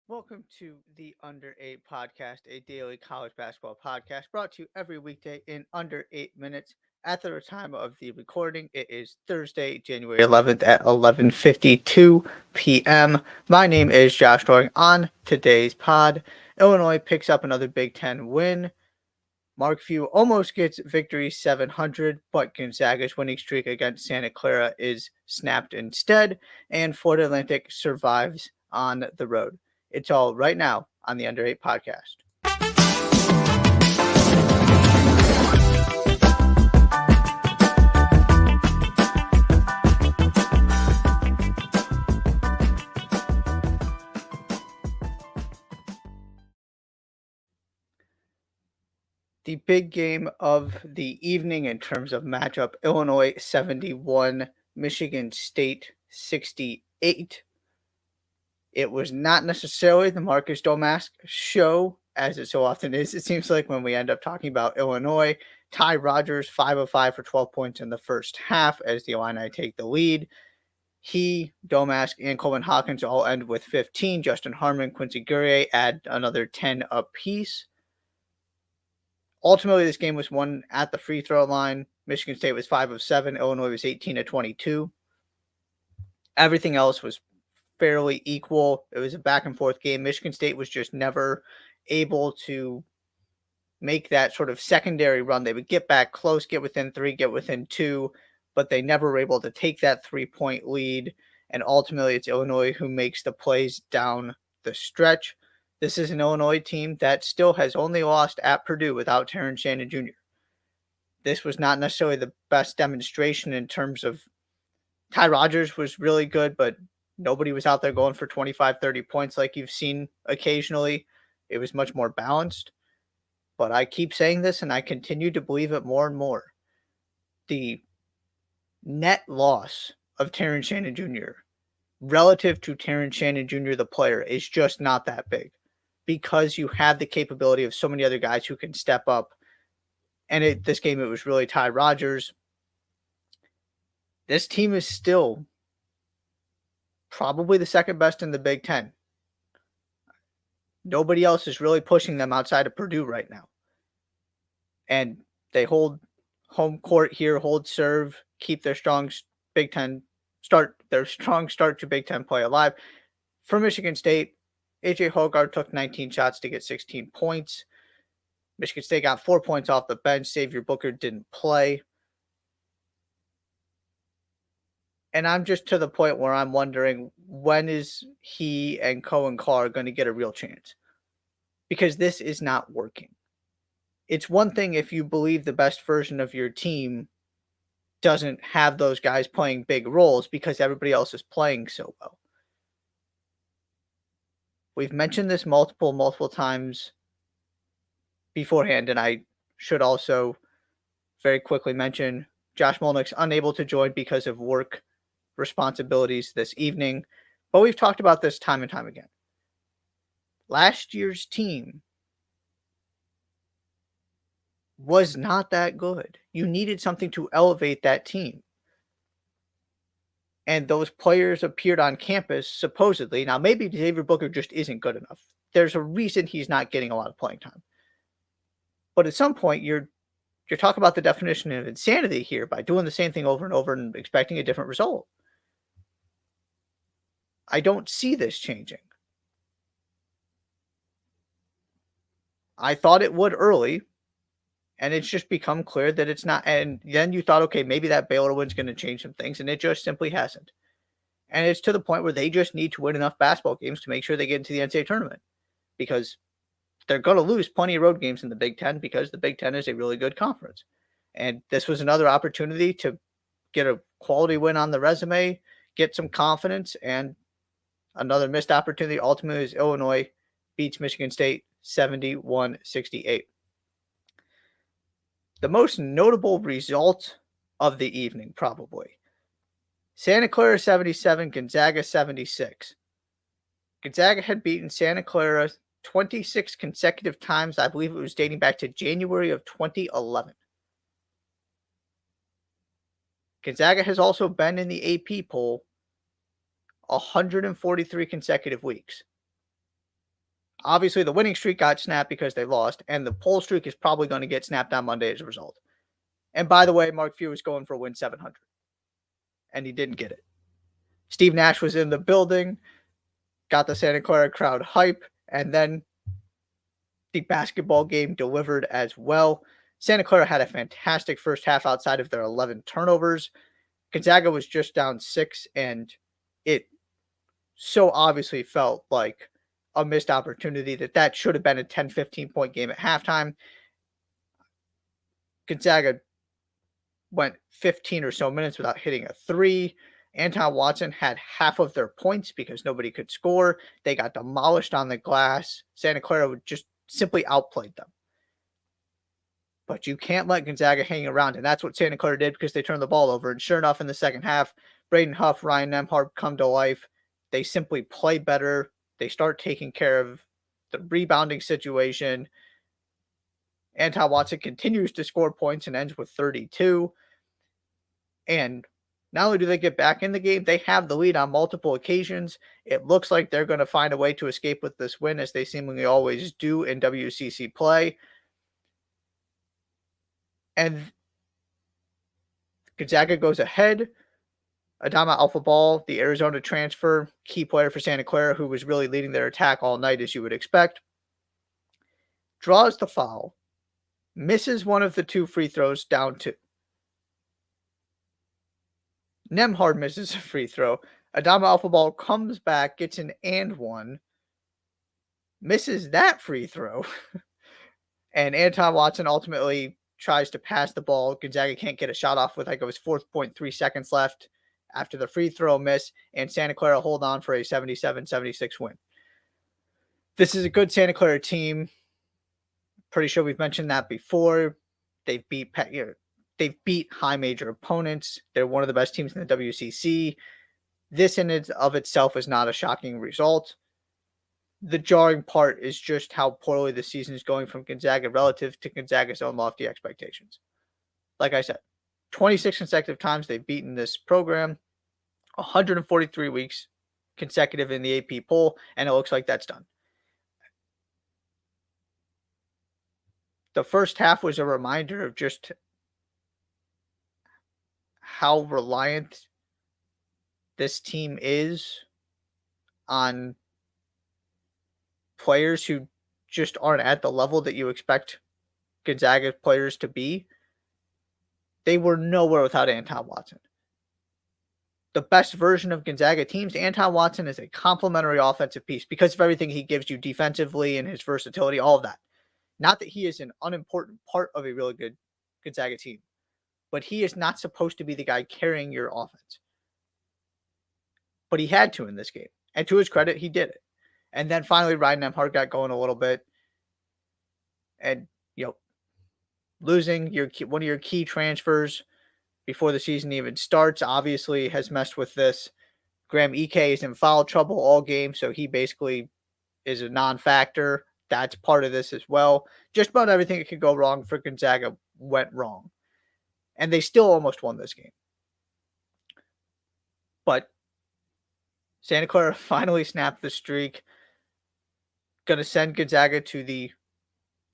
Welcome to the Under 8 Podcast, a daily college basketball podcast brought to you every weekday in under 8 minutes. At the time of the recording, it is Thursday, January 11th at 11:52 p.m. My name is Josh Doering. On today's pod, Illinois picks up another Big Ten win. Mark Few almost gets victory 700, but Gonzaga's winning streak against Santa Clara is snapped instead, and Florida Atlantic survives on the road. It's all right now on the Under 8 podcast. The big game of the evening in terms of matchup, Illinois 71, Michigan State 68. It was not necessarily the Marcus Domask show, as it so often is. It seems like when we end up talking about Illinois, Ty Rogers 5 of 5 for 12 points in the first half as the Illini take the lead. He, Domask, and Coleman Hawkins all end with 15. Justin Harmon, Quincy Guerrier add another 10 apiece. Ultimately, this game was won at the free throw line. Michigan State was 5 of 7. Illinois was 18 of 22. Everything else was fairly equal. It was a back and forth game. Michigan State was just never able to make that sort of secondary run. They would get back close, get within 3, get within 2, but they never were able to take that 3-point lead. And ultimately, it's Illinois who makes the plays down the stretch. This is an Illinois team that still has only lost at Purdue without Terrence Shannon Jr. This was not necessarily the best demonstration in terms of Ty Rogers was really good, but nobody was out there going for 25, 30 points like you've seen occasionally. It was much more balanced. But I keep saying this, and I continue to believe it more and more. The net loss of Terrence Shannon Jr. relative to Terrence Shannon Jr., the player, is just not that big because you have the capability of so many other guys who can step up. And this game, it was really Ty Rogers. This team is still probably the second best in the Big Ten. Nobody else is really pushing them outside of Purdue right now. And they hold home court here, hold serve, keep their strong Big Ten start, their strong start to Big Ten play alive. For Michigan State, AJ Hoggard took 19 shots to get 16 points. Michigan State got 4 points off the bench. Xavier Booker didn't play. And I'm just to the point where I'm wondering, when is he and Cohen Carr going to get a real chance? Because this is not working. It's one thing if you believe the best version of your team doesn't have those guys playing big roles because everybody else is playing so well. We've mentioned this multiple times beforehand, and I should also very quickly mention Josh Mullenix unable to join because of work responsibilities this evening. But we've talked about this time and time again. Last year's team was not that good. You needed something to elevate that team. And those players appeared on campus, supposedly. Now, maybe Xavier Booker just isn't good enough. There's a reason he's not getting a lot of playing time. But at some point, you're talking about the definition of insanity here by doing the same thing over and over and expecting a different result. I don't see this changing. I thought it would early, and it's just become clear that it's not. And then you thought, okay, maybe that Baylor win's going to change some things, and it just simply hasn't. And it's to the point where they just need to win enough basketball games to make sure they get into the NCAA tournament, because they're going to lose plenty of road games in the Big Ten because the Big Ten is a really good conference. And this was another opportunity to get a quality win on the resume, get some confidence, and another missed opportunity ultimately is Illinois beats Michigan State 71-68. The most notable result of the evening, probably. Santa Clara 77, Gonzaga 76. Gonzaga had beaten Santa Clara 26 consecutive times. I believe it was dating back to January of 2011. Gonzaga has also been in the AP poll 143 consecutive weeks. Obviously, the winning streak got snapped because they lost, and the poll streak is probably going to get snapped on Monday as a result. And by the way, Mark Few was going for win 700, and he didn't get it. Steve Nash was in the building, got the Santa Clara crowd hype, and then the basketball game delivered as well. Santa Clara had a fantastic first half outside of their 11 turnovers. Gonzaga was just down 6, and it so obviously felt like a missed opportunity that should have been a 10-15 point game at halftime. Gonzaga went 15 or so minutes without hitting a three. Anton Watson had half of their points because nobody could score. They got demolished on the glass. Santa Clara just simply outplayed them. But you can't let Gonzaga hang around, and that's what Santa Clara did because they turned the ball over. And sure enough, in the second half, Braden Huff, Ryan Nembhard come to life. They simply play better. They start taking care of the rebounding situation. Anton Watson continues to score points and ends with 32. And not only do they get back in the game, they have the lead on multiple occasions. It looks like they're going to find a way to escape with this win, as they seemingly always do in WCC play. And Gonzaga goes ahead. Adama Alpha-Ball, the Arizona transfer, key player for Santa Clara, who was really leading their attack all night, as you would expect, draws the foul, misses one of the 2 free throws, down 2. Nembhard misses a free throw. Adama Alpha-Ball comes back, gets an and one, misses that free throw, and Anton Watson ultimately tries to pass the ball. Gonzaga can't get a shot off with, it was 4.3 seconds left after the free throw miss, and Santa Clara hold on for a 77-76 win. This is a good Santa Clara team. Pretty sure we've mentioned that before. They've beat high major opponents. They're one of the best teams in the WCC. This in and of itself is not a shocking result. The jarring part is just how poorly the season is going from Gonzaga relative to Gonzaga's own lofty expectations. Like I said, 26 consecutive times they've beaten this program, 143 weeks consecutive in the AP poll, and it looks like that's done. The first half was a reminder of just how reliant this team is on players who just aren't at the level that you expect Gonzaga players to be. They were nowhere without Anton Watson. The best version of Gonzaga teams, Anton Watson is a complementary offensive piece because of everything he gives you defensively and his versatility, all of that. Not that he is an unimportant part of a really good Gonzaga team, but he is not supposed to be the guy carrying your offense. But he had to in this game. And to his credit, he did it. And then finally, Ryan Nembhard got going a little bit. And, losing one of your key transfers before the season even starts obviously has messed with this. Graham Ike is in foul trouble all game, so he basically is a non-factor. That's part of this as well. Just about everything that could go wrong for Gonzaga went wrong. And they still almost won this game. But Santa Clara finally snapped the streak. Going to send Gonzaga to the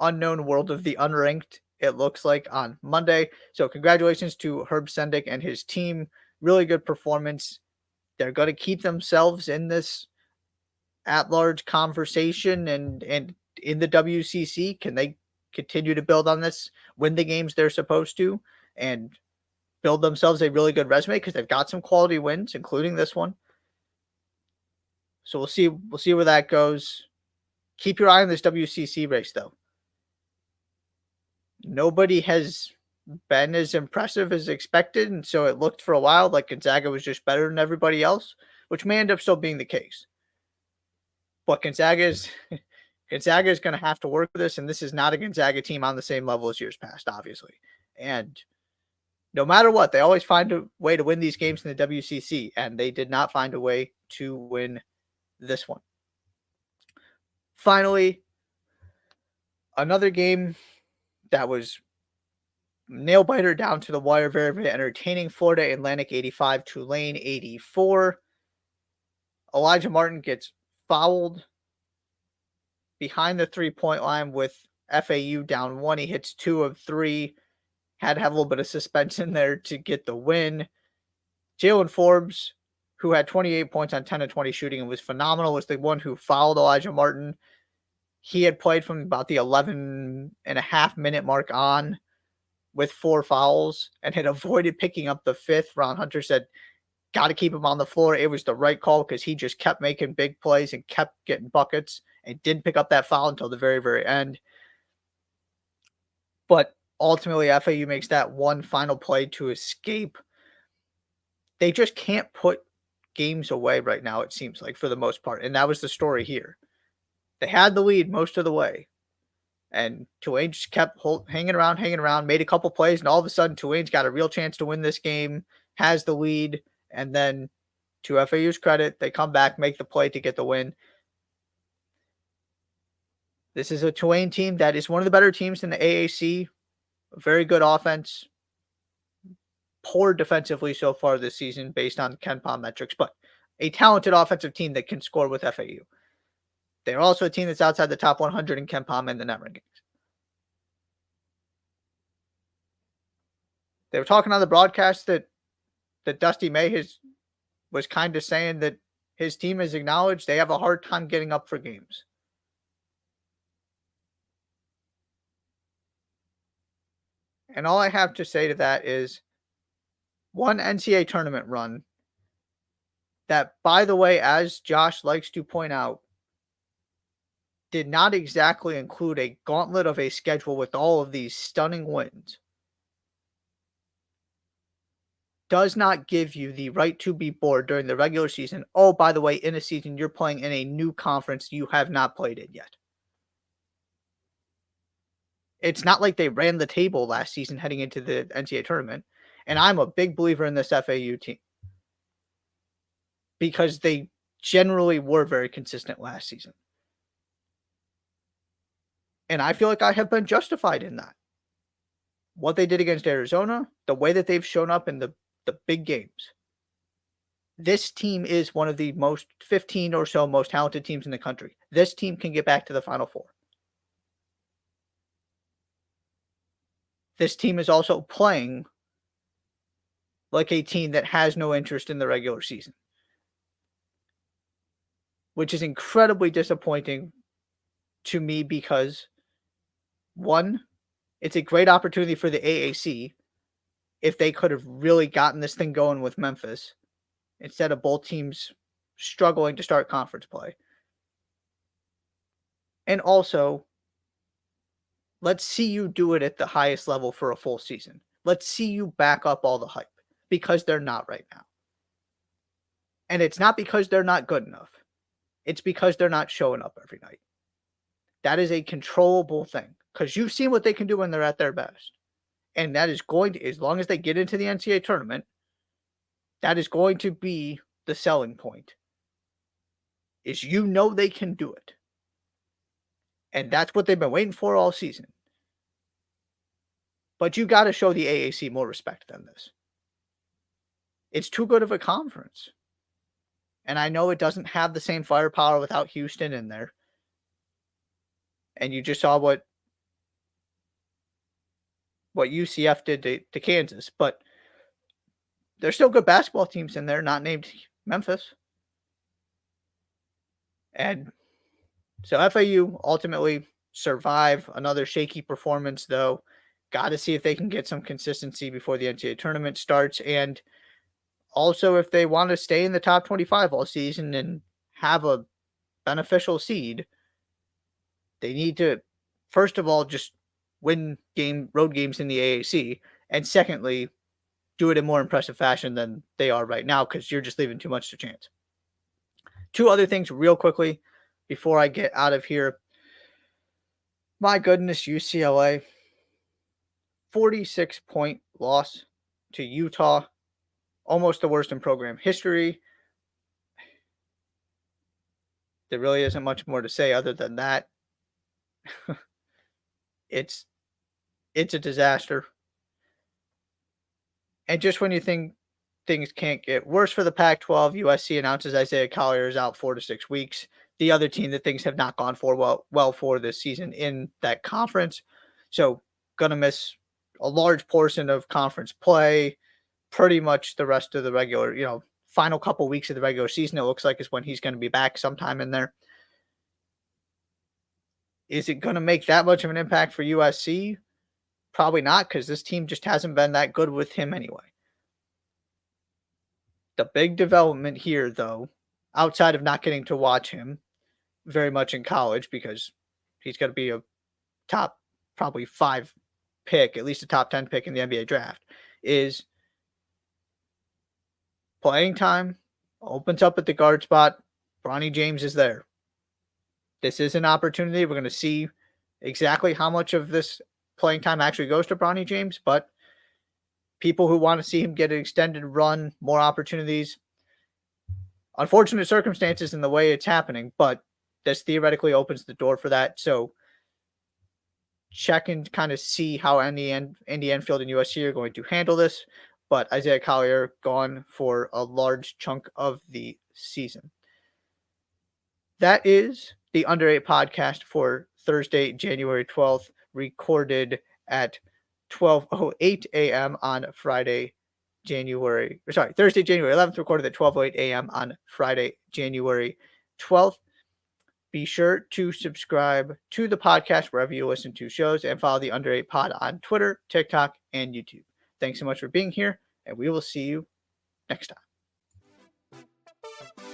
unknown world of the unranked, it looks like, on Monday. So congratulations to Herb Sendick and his team. Really good performance. They're going to keep themselves in this at-large conversation and in the WCC. Can they continue to build on this, win the games they're supposed to, and build themselves a really good resume? Because they've got some quality wins, including this one. So we'll see where that goes. Keep your eye on this WCC race, though. Nobody has been as impressive as expected, and so it looked for a while like Gonzaga was just better than everybody else, which may end up still being the case. But Gonzaga is going to have to work with this, and this is not a Gonzaga team on the same level as years past, obviously. And no matter what, they always find a way to win these games in the WCC, and they did not find a way to win this one. Finally, another game that was nail-biter down to the wire, very, very entertaining. Florida Atlantic 85, Tulane 84. Elijah Martin gets fouled behind the 3-point line with FAU down 1. He hits 2 of 3. Had to have a little bit of suspense in there to get the win. Jalen Forbes, who had 28 points on 10 of 20 shooting and was phenomenal, was the one who fouled Elijah Martin. He had played from about the 11.5-minute mark on with 4 fouls and had avoided picking up the 5th. Ron Hunter said, got to keep him on the floor. It was the right call because he just kept making big plays and kept getting buckets and didn't pick up that foul until the very, very end. But ultimately, FAU makes that one final play to escape. They just can't put games away right now, it seems like, for the most part. And that was the story here. They had the lead most of the way. And Tulane just kept hanging around, made a couple plays, and all of a sudden Tulane's got a real chance to win this game, has the lead, and then to FAU's credit, they come back, make the play to get the win. This is a Tulane team that is one of the better teams in the AAC. Very good offense. Poor defensively so far this season based on KenPom metrics, but a talented offensive team that can score with FAU. They're also a team that's outside the top 100 in KenPom and the net rankings. They were talking on the broadcast that Dusty May was kind of saying that his team has acknowledged they have a hard time getting up for games. And all I have to say to that is one NCAA tournament run that, by the way, as Josh likes to point out, did not exactly include a gauntlet of a schedule with all of these stunning wins, does not give you the right to be bored during the regular season. Oh, by the way, in a season, you're playing in a new conference. You have not played it yet. It's not like they ran the table last season heading into the NCAA tournament. And I'm a big believer in this FAU team because they generally were very consistent last season. And I feel like I have been justified in that. What they did against Arizona, the way that they've shown up in the big games. This team is one of the 15 or so most talented teams in the country. This team can get back to the Final Four. This team is also playing like a team that has no interest in the regular season, which is incredibly disappointing to me because, one, it's a great opportunity for the AAC if they could have really gotten this thing going with Memphis instead of both teams struggling to start conference play. And also, let's see you do it at the highest level for a full season. Let's see you back up all the hype because they're not right now. And it's not because they're not good enough. It's because they're not showing up every night. That is a controllable thing because you've seen what they can do when they're at their best. And that is going to, as long as they get into the NCAA tournament, that is going to be the selling point. Is they can do it. And that's what they've been waiting for all season. But you got to show the AAC more respect than this. It's too good of a conference. And I know it doesn't have the same firepower without Houston in there. And you just saw what UCF did to Kansas. But there's still good basketball teams in there, not named Memphis. And so FAU ultimately survive another shaky performance, though. Got to see if they can get some consistency before the NCAA tournament starts. And also, if they want to stay in the top 25 all season and have a beneficial seed, they need to, first of all, just win road games in the AAC. And secondly, do it in more impressive fashion than they are right now because you're just leaving too much to chance. Two other things real quickly before I get out of here. My goodness, UCLA. 46-point loss to Utah. Almost the worst in program history. There really isn't much more to say other than that. It's a disaster. And just when you think things can't get worse for the Pac-12, USC announces Isaiah Collier is out 4 to 6 weeks. the other team that things have not gone well for this season in that conference. So gonna miss a large portion of conference play, pretty much the rest of the regular, final couple weeks of the regular season. It looks like is when he's going to be back sometime in there. Is it going to make that much of an impact for USC? Probably not, because this team just hasn't been that good with him anyway. The big development here, though, outside of not getting to watch him very much in college, because he's going to be a top probably 5 pick, at least a top 10 pick in the NBA draft, is playing time opens up at the guard spot. Bronny James is there. This is an opportunity. We're going to see exactly how much of this playing time actually goes to Bronny James, but people who want to see him get an extended run, more opportunities, unfortunate circumstances in the way it's happening, but this theoretically opens the door for that. So check and kind of see how Andy Enfield and USC are going to handle this. But Isaiah Collier gone for a large chunk of the season. That is the Under 8 podcast for Thursday, January 12th, recorded at 12:08 a.m. on Thursday, January 11th, recorded at 12:08 a.m. on Friday, January 12th. Be sure to subscribe to the podcast wherever you listen to shows and follow the Under 8 Pod on Twitter, TikTok, and YouTube. Thanks so much for being here, and we will see you next time.